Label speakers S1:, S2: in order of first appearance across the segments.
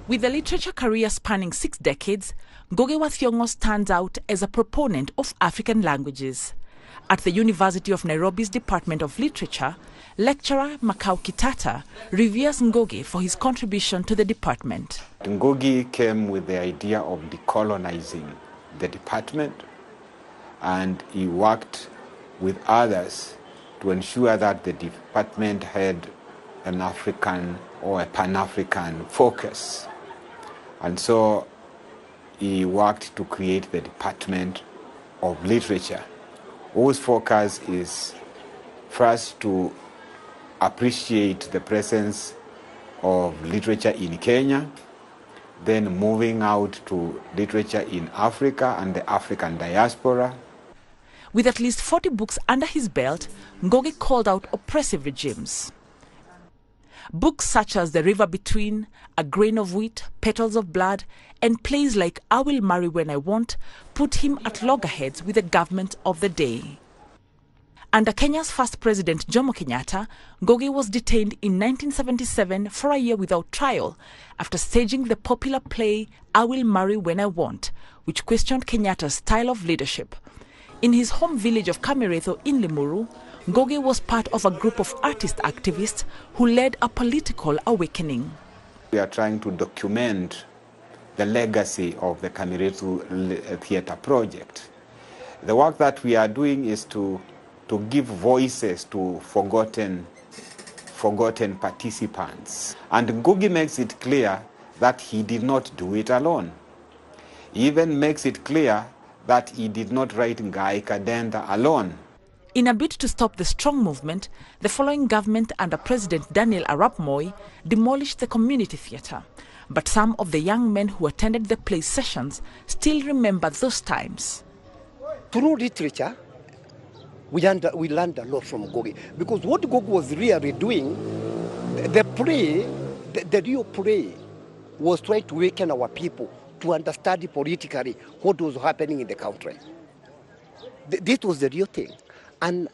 S1: With a literature career spanning 6 decades, Ngugi Wa Thiongo stands out as a proponent of African languages. At the University of Nairobi's Department of Literature, lecturer Makau Kitata reveres Ngugi for his contribution to the department.
S2: Ngugi came with the idea of decolonizing the department, and he worked with others to ensure that the department had an African or a Pan-African focus. And so he worked to create the Department of Literature, whose focus is first to appreciate the presence of literature in Kenya, then moving out to literature in Africa and the African diaspora.
S1: With at least 40 books under his belt, Ngugi called out oppressive regimes. Books such as The River Between, A Grain of Wheat, Petals of Blood, and plays like I Will Marry When I Want put him at loggerheads with the government of the day. Under Kenya's first president, Jomo Kenyatta, Ngugi was detained in 1977 for a year without trial after staging the popular play I Will Marry When I Want, which questioned Kenyatta's style of leadership. In his home village of Kamiretho in Limuru, Ngugi was part of a group of artist activists who led a political awakening.
S2: We are trying to document the legacy of the Kamiretho Theatre Project. The work that we are doing is to give voices to forgotten participants. And Ngugi makes it clear that he did not do it alone. He even makes it clear that he did not write Ngai Kadenda alone.
S1: In a bid to stop the strong movement, the following government under President Daniel Arap Moi demolished the community theatre. But some of the young men who attended the play sessions still remember those times.
S3: Through literature, we learned a lot from Ngugi, because what Ngugi was really doing, the real play was trying to awaken our people to understand politically what was happening in the country. This was the real thing. And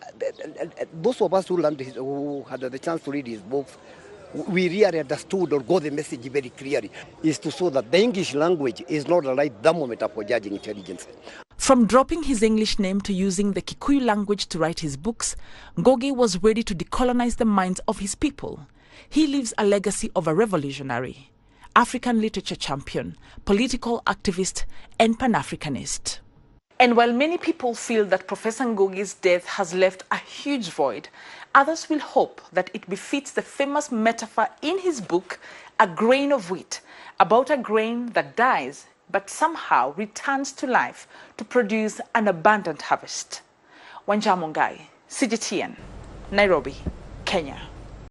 S3: those of us who had the chance to read his books, we really understood or got the message very clearly, is to show that the English language is not the right thermometer for judging intelligence.
S1: From dropping his English name to using the Kikuyu language to write his books, Ngugi was ready to decolonize the minds of his people. He leaves a legacy of a revolutionary, African literature champion, political activist, and Pan-Africanist. And while many people feel that Professor Ngugi's death has left a huge void, others will hope that it befits the famous metaphor in his book, A Grain of Wheat, about a grain that dies but somehow returns to life to produce an abundant harvest. Wanja Mungai, CGTN, Nairobi, Kenya.